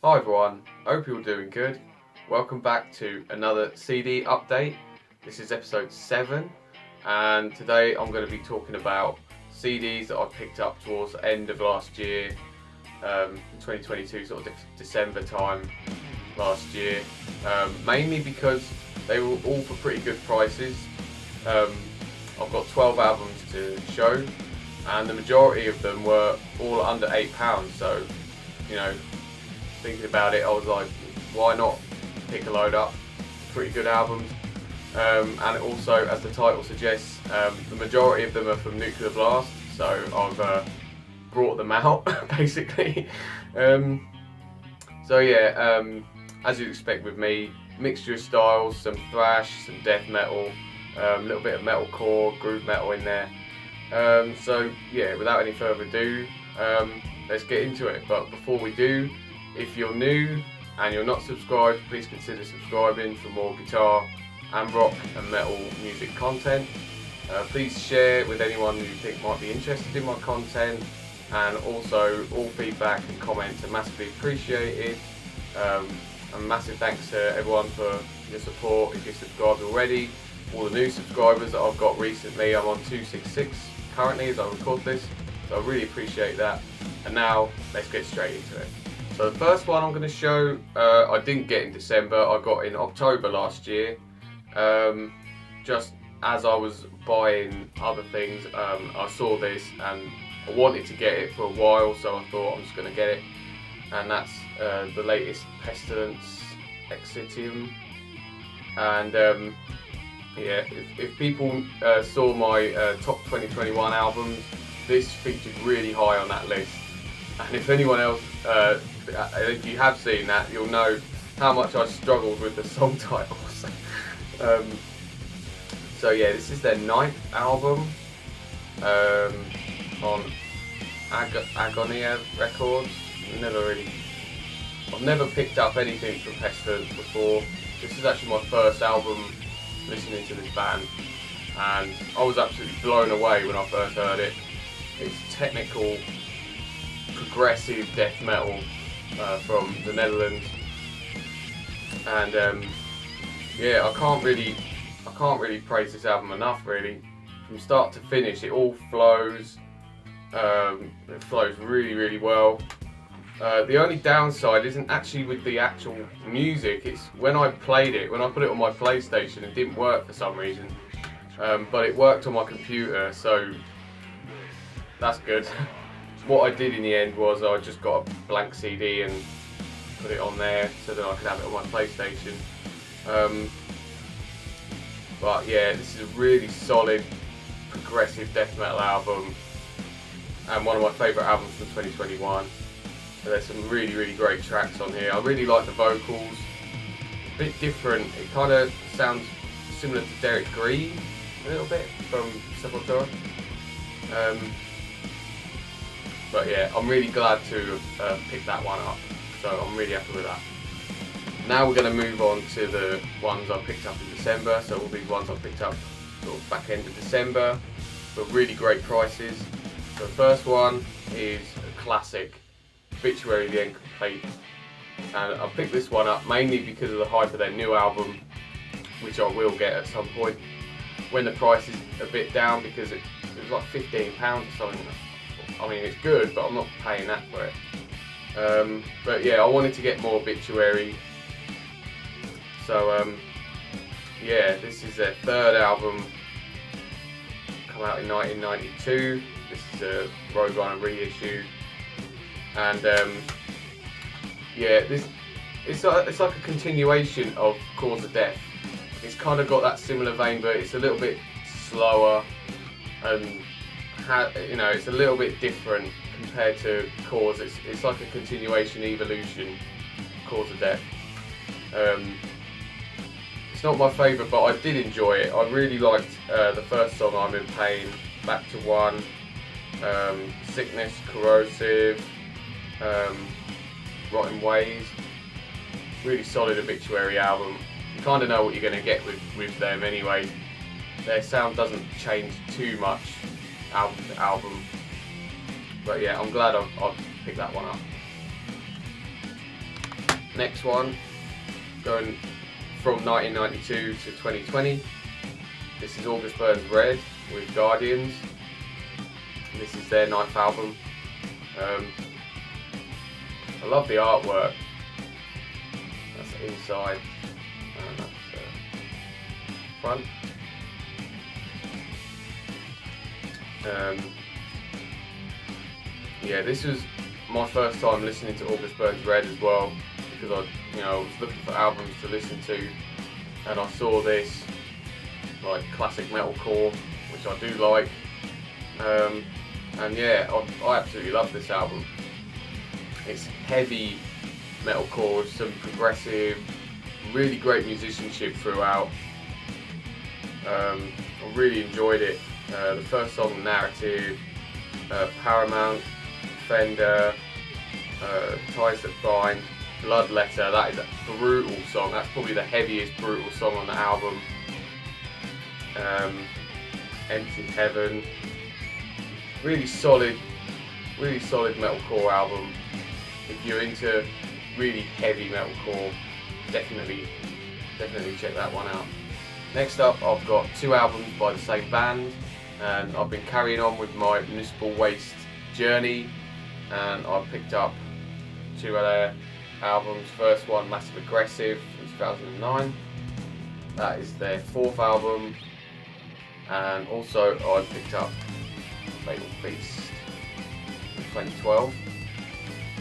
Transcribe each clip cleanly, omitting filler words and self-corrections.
Hi everyone, hope you're doing good. Welcome back to another CD update. This is episode 7 and today I'm going to be talking about CDs that I picked up towards the end of last year, 2022, sort of December time last year, mainly because they were all for pretty good prices. I've got 12 albums to show and the majority of them were all under £8, so you know, thinking about it, I was like, why not pick a load up? Pretty good albums. And also, as the title suggests, the majority of them are from Nuclear Blast, so I've brought them out, basically. So yeah, as you'd expect with me, mixture of styles, some thrash, some death metal, a little bit of metalcore, groove metal in there. So yeah, without any further ado, let's get into it. But before we do, if you're new and you're not subscribed, please consider subscribing for more guitar and rock and metal music content. Please share with anyone who you think might be interested in my content, and also all feedback and comments are massively appreciated. And massive thanks to everyone for your support if you're subscribed already. All the new subscribers that I've got recently, I'm on 266 currently as I record this, so I really appreciate that. And now let's get straight into it. So the first one I'm going to show, I didn't get in December, I got in October last year. Just as I was buying other things, I saw this and I wanted to get it for a while, so I thought I'm just going to get it. And that's the latest Pestilence Exitium. And yeah, if people saw my top 2021 albums, this featured really high on that list. And if anyone else, if you have seen that, you'll know how much I struggled with the song titles. So yeah, this is their 9th album on Agonia Records. I've never picked up anything from Pestilence before. This is actually my first album listening to this band, and I was absolutely blown away when I first heard it. It's technical, progressive death metal from the Netherlands, and yeah, I can't really praise this album enough. Really, from start to finish, it all flows. It flows really well. The only downside isn't actually with the actual music, it's when I played it, when I put it on my PlayStation, it didn't work for some reason, but it worked on my computer, so that's good. What I did in the end was I just got a blank CD and put it on there so that I could have it on my PlayStation. But yeah, this is a really solid progressive death metal album and one of my favourite albums from 2021. There's some really great tracks on here. I really like the vocals. A bit different. It kind of sounds similar to Derek Green a little bit from Sepultura. But yeah, I'm really glad to pick that one up. So I'm really happy with that. Now we're going to move on to the ones I picked up in December. So all these ones I picked up sort of back end of December for really great prices. So the first one is a classic, Obituary, The Incomplete, and I picked this one up mainly because of the hype of their new album, which I will get at some point when the price is a bit down, because it was like £15 or something. I mean, it's good, but I'm not paying that for it. But yeah, I wanted to get more Obituary, so yeah, this is their 3rd album, come out in 1992. This is a Roadrunner reissue. And yeah, it's like a continuation of Cause of Death. It's kind of got that similar vein, but it's a little bit slower, and you know, it's a little bit different compared to Cause. It's like a continuation, evolution, Cause of Death. It's not my favourite, but I did enjoy it. I really liked the first song, I'm in Pain, Back to One, Sickness, Corrosive, Rotten Ways. Really solid Obituary album. You kind of know what you're going to get with them anyway. Their sound doesn't change too much album to album, but yeah, I'm glad I've picked that one up. Next one, going from 1992 to 2020. This is August Burns Red with Guardians. This is their 9th album. I love the artwork. That's the inside and that's front. Yeah, this was my first time listening to August Burns Red as well, because I was looking for albums to listen to, and I saw this like classic metalcore, which I do like, and yeah, I absolutely love this album. It's heavy metalcore with some progressive, really great musicianship throughout. I really enjoyed it. The first song, Narrative, Paramount, Fender, Ties That Bind, Blood Letter. That is a brutal song. That's probably the heaviest brutal song on the album. Empty Heaven. Really solid metalcore album. If you're into really heavy metalcore, definitely check that one out. Next up, I've got 2 albums by the same band, and I've been carrying on with my Municipal Waste journey, and I picked up 2 of their albums. First one, Massive Aggressive from 2009. That is their 4th album, and also I picked up Fatal Feast in 2012.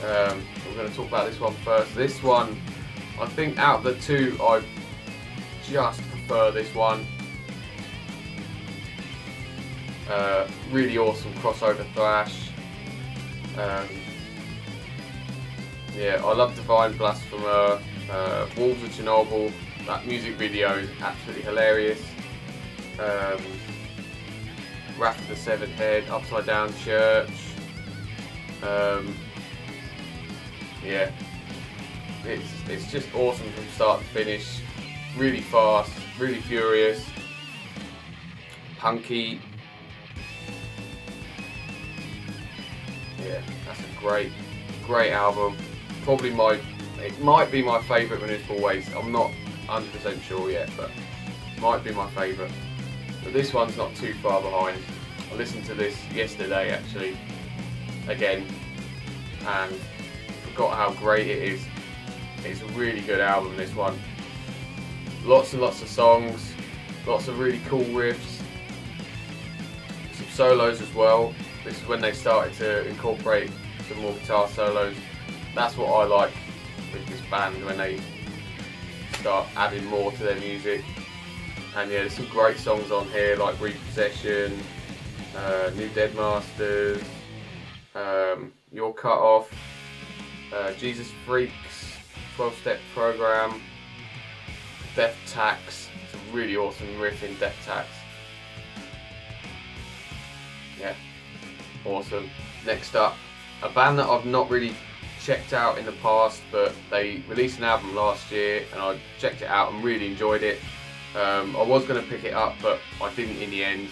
We're going to talk about this one first. This one, I think out of the 2, I just prefer this one. Really awesome crossover thrash. Yeah, I love Divine Blasphemer, Wolves of Chernobyl. That music video is absolutely hilarious. Wrath of the Severed Head, Upside Down Church. Yeah, it's just awesome from start to finish. Really fast, really furious, punky. Yeah, that's a great album. Probably it might be my favourite Municipal Waste. I'm not 100% sure yet, but might be my favourite. But this one's not too far behind. I listened to this yesterday actually, again, and forgot how great it is. It's a really good album, this one. Lots and lots of songs, lots of really cool riffs, some solos as well. This is when they started to incorporate some more guitar solos. That's what I like with this band, when they start adding more to their music. And yeah, there's some great songs on here like Repossession, New Dead Masters, Your Cut Off, Jesus Freaks, 12-Step Program, Death Tax. It's a really awesome riff in Death Tax. Yeah, awesome. Next up, a band that I've not really checked out in the past, but they released an album last year and I checked it out and really enjoyed it. I was going to pick it up, but I didn't in the end.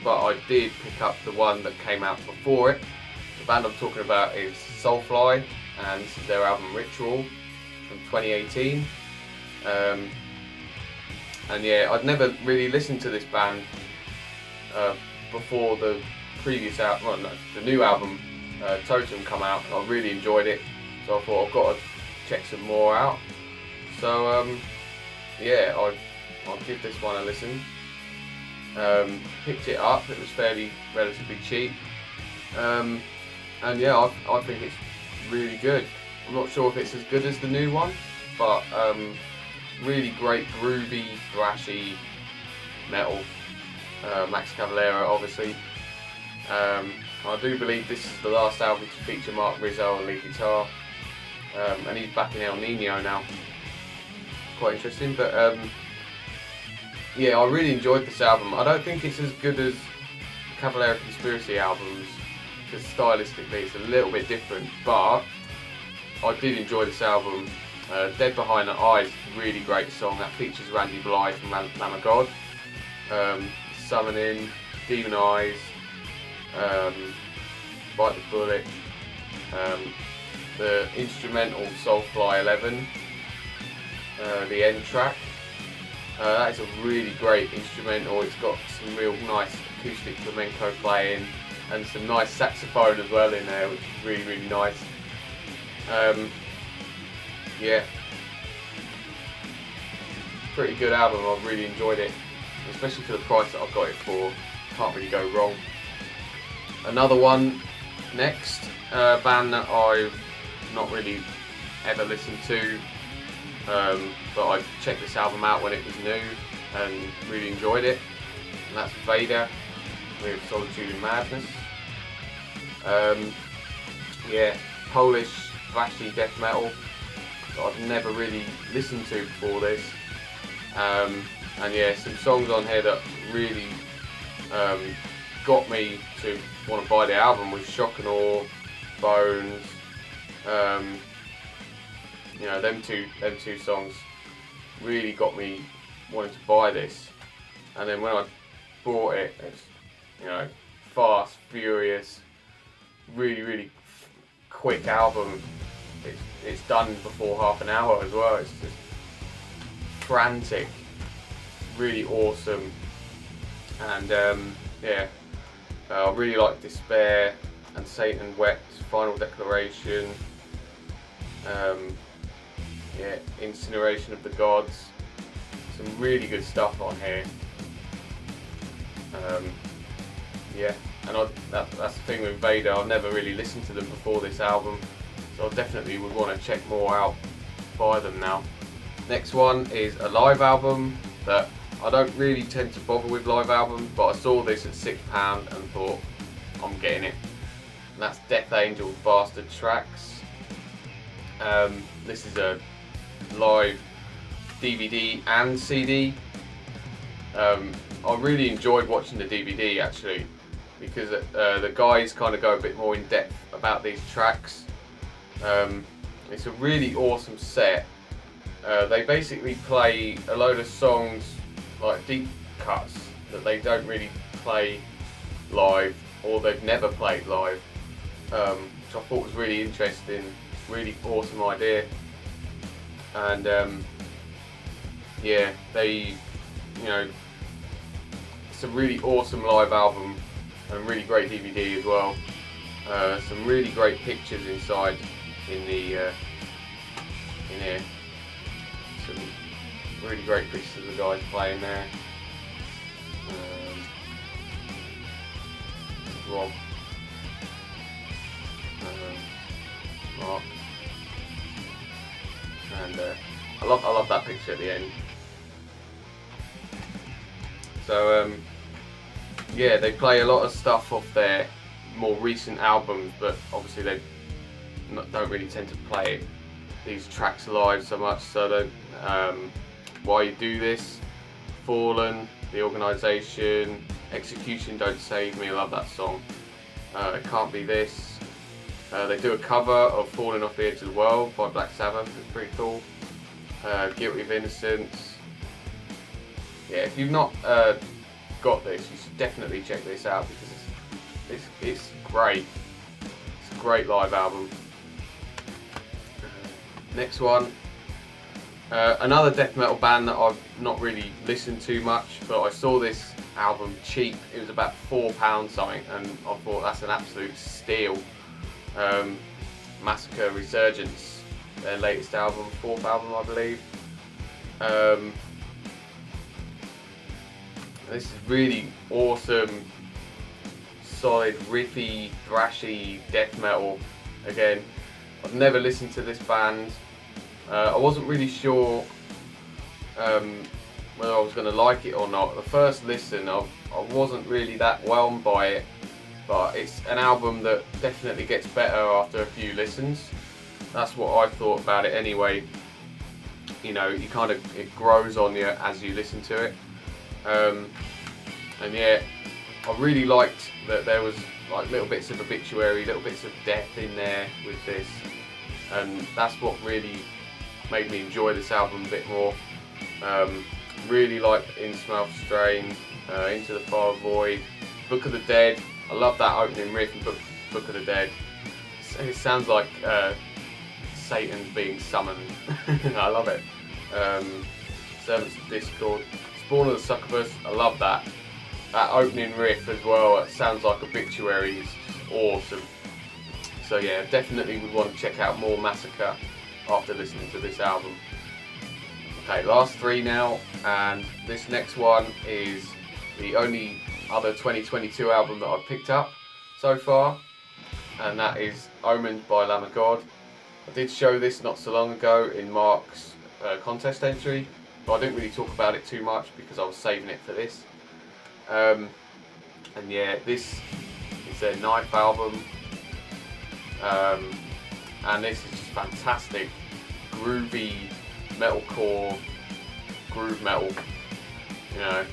But I did pick up the one that came out before it. The band I'm talking about is Soulfly, and this is their album Ritual from 2018. And yeah, I'd never really listened to this band before the previous album, well, no, the new album Totem come out, and I really enjoyed it. So I thought I've got to check some more out. So yeah, I'll give this one a listen. Picked it up, it was relatively cheap. And yeah, I think it's really good. I'm not sure if it's as good as the new one, but really great groovy, thrashy metal. Max Cavalera, obviously. I do believe this is the last album to feature Mark Rizzo on lead guitar, and he's back in El Nino now. Quite interesting, but yeah, I really enjoyed this album. I don't think it's as good as Cavalera Conspiracy albums, because stylistically it's a little bit different, but I did enjoy this album. Dead Behind the Eyes, really great song that features Randy Blythe from Lamb of God. Summoning, Demon Eyes, Bite the Bullet. the instrumental Soulfly 11, the end track. That is a really great instrumental. It's got some real nice acoustic flamenco playing and some nice saxophone as well in there, which is really, really nice. Yeah, pretty good album. I've really enjoyed it, especially for the price that I've got it for. Can't really go wrong. Another one next, band that I've not really ever listened to, but I checked this album out when it was new and really enjoyed it, and that's Vader with Solitude and Madness. Yeah, Polish thrashy death metal that I've never really listened to before this, and yeah, some songs on here that really got me to want to buy the album with Shock and Awe, Bones. You know, them two songs really got me wanting to buy this. And then when I bought it, it's, you know, fast, furious, really, really quick album. It's done before half an hour as well. It's just frantic, really awesome, and yeah, I really like Despair and Satan Wept, Final Declaration. Yeah, Incineration of the Gods. Some really good stuff on here. Yeah, and that's the thing with Vader. I've never really listened to them before this album, so I definitely would want to check more out, buy them now. Next one is a live album that I don't really tend to bother with live albums, but I saw this at £6 and thought, I'm getting it. And that's Death Angel's Bastard Tracks. This is a live DVD and CD. I really enjoyed watching the DVD actually, because the guys kind of go a bit more in depth about these tracks. It's a really awesome set. They basically play a load of songs, like deep cuts, that they don't really play live, or they've never played live, which I thought was really interesting, really awesome idea. And yeah, they, you know, it's a really awesome live album and a really great DVD as well. Some really great pictures inside in here. Some really great pictures of the guys playing there. Rob, Mark, and I love that picture at the end. So yeah, they play a lot of stuff off their more recent albums, but obviously they don't really tend to play these tracks live so much. So Why You Do This, Fallen, The Organisation, Execution Don't Save Me, I love that song. It Can't Be This. They do a cover of Falling Off the Edge of the World by Black Sabbath, it's pretty cool. Guilty of Innocence. Yeah, if you've not got this, you should definitely check this out, because it's great. It's a great live album. Next one, another death metal band that I've not really listened to much, but I saw this album cheap. It was about £4 something, and I thought that's an absolute steal. Massacre Resurgence, their latest album, fourth album I believe. This is really awesome, solid, riffy, thrashy death metal. Again, I've never listened to this band. I wasn't really sure whether I was going to like it or not. The first listen, I wasn't really that whelmed by it, but it's an album that definitely gets better after a few listens. That's what I thought about it anyway. You know, it grows on you as you listen to it. And yeah, I really liked that there was like little bits of Obituary, little bits of death in there with this, and that's what really made me enjoy this album a bit more. Really liked In Smell Strain, Into the Far Void, Book of the Dead. I love that opening riff in Book of the Dead. It sounds like Satan's being summoned. I love it. Servants of Discord, Spawn of the Succubus, I love that. That opening riff as well, it sounds like Obituary, is awesome. So yeah, definitely would want to check out more Massacre after listening to this album. Okay, last three now, and this next one is the only other 2022 album that I've picked up so far, and that is Omened by Lamb of God. I did show this not so long ago in Mark's contest entry, but I didn't really talk about it too much because I was saving it for this. And yeah, this is their 9th album, and this is just fantastic, groovy metalcore, groove metal, you know.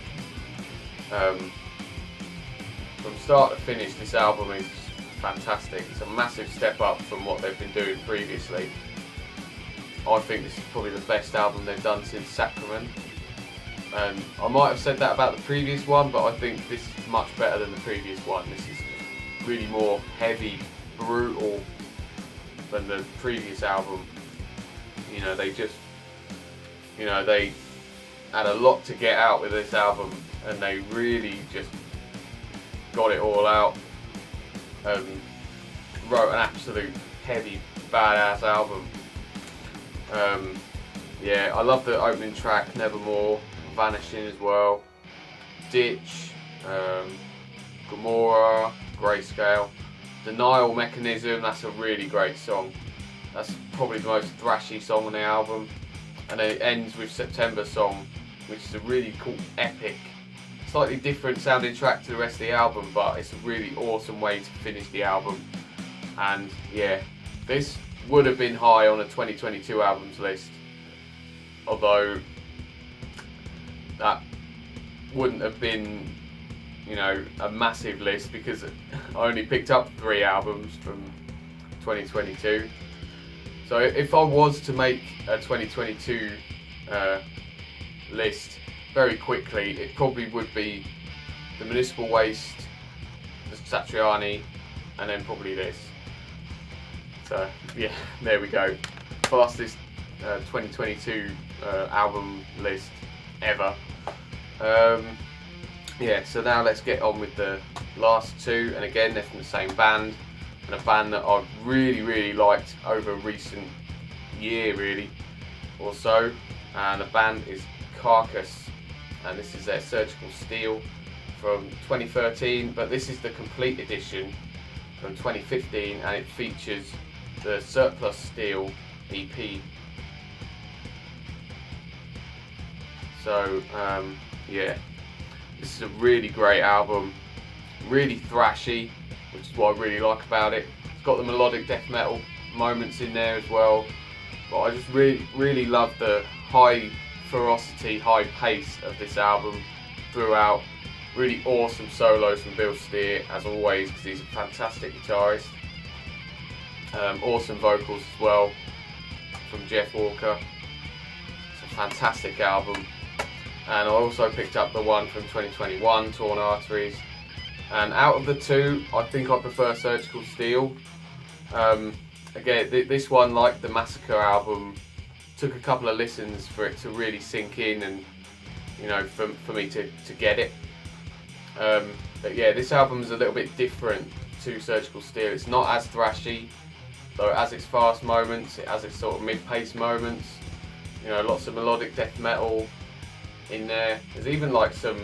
From start to finish, this album is fantastic. It's a massive step up from what they've been doing previously. I think this is probably the best album they've done since Sacrament. And I might have said that about the previous one, but I think this is much better than the previous one. This is really more heavy, brutal than the previous album. You know, they just, you know, they had a lot to get out with this album, and they really just got it all out and wrote an absolute heavy, badass album. Yeah, I love the opening track, Nevermore, Vanishing as well, Ditch, Gomorrah, Grayscale, Denial Mechanism, that's a really great song. That's probably the most thrashy song on the album. And then it ends with September Song, which is a really cool, epic, slightly different sounding track to the rest of the album, but it's a really awesome way to finish the album. And yeah, this would have been high on a 2022 albums list, although that wouldn't have been, you know, a massive list because I only picked up 3 albums from 2022. So if I was to make a 2022 list very quickly, it probably would be the Municipal Waste, the Satriani, and then probably this. So yeah, there we go. Fastest 2022 album list ever. Yeah, so now let's get on with the last 2, and again they're from the same band, and a band that I've really liked over a recent year really or so, and the band is Carcass, and this is their Surgical Steel from 2013, but this is the complete edition from 2015, and it features the Surplus Steel EP. So yeah, this is a really great album, really thrashy, which is what I really like about it. It's got the melodic death metal moments in there as well, but I just really love the high ferocity, high pace of this album throughout. Really awesome solos from Bill Steer, as always, because he's a fantastic guitarist. Awesome vocals as well from Jeff Walker. It's a fantastic album. And I also picked up the one from 2021, Torn Arteries. And out of the 2, I think I prefer Surgical Steel. Again, this one, like the Massacre album, took a couple of listens for it to really sink in, and you know, for me to get it. But yeah, this album is a little bit different to Surgical Steel. It's not as thrashy, though it has its fast moments, it has its sort of mid-paced moments. You know, lots of melodic death metal in there. There's even like some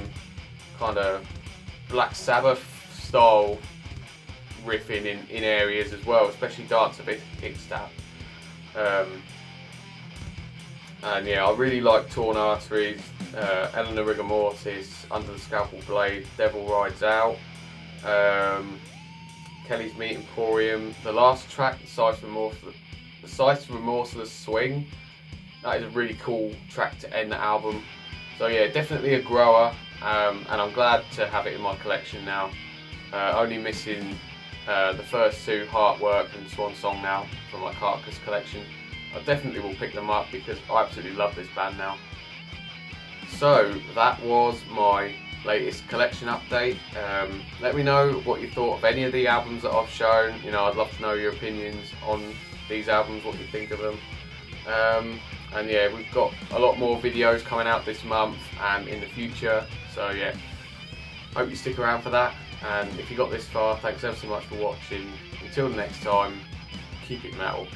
kind of Black Sabbath style riffing in areas as well, especially Dance of Ixtab. And yeah, I really like Torn Arteries, Eleanor Rigor Mortis, Under the Scalpel Blade, Devil Rides Out, Kelly's Meat Emporium. The last track, the Scythe's Remorseless Swing, that is a really cool track to end the album. So yeah, definitely a grower, and I'm glad to have it in my collection now. Only missing the first 2, Heartwork and Swan Song now, from my Carcass collection. I definitely will pick them up because I absolutely love this band now. So that was my latest collection update. Let me know what you thought of any of the albums that I've shown. You know, I'd love to know your opinions on these albums, what you think of them. And yeah, we've got a lot more videos coming out this month and in the future, so yeah, hope you stick around for that. And if you got this far, thanks ever so much for watching. Until next time, keep it metal.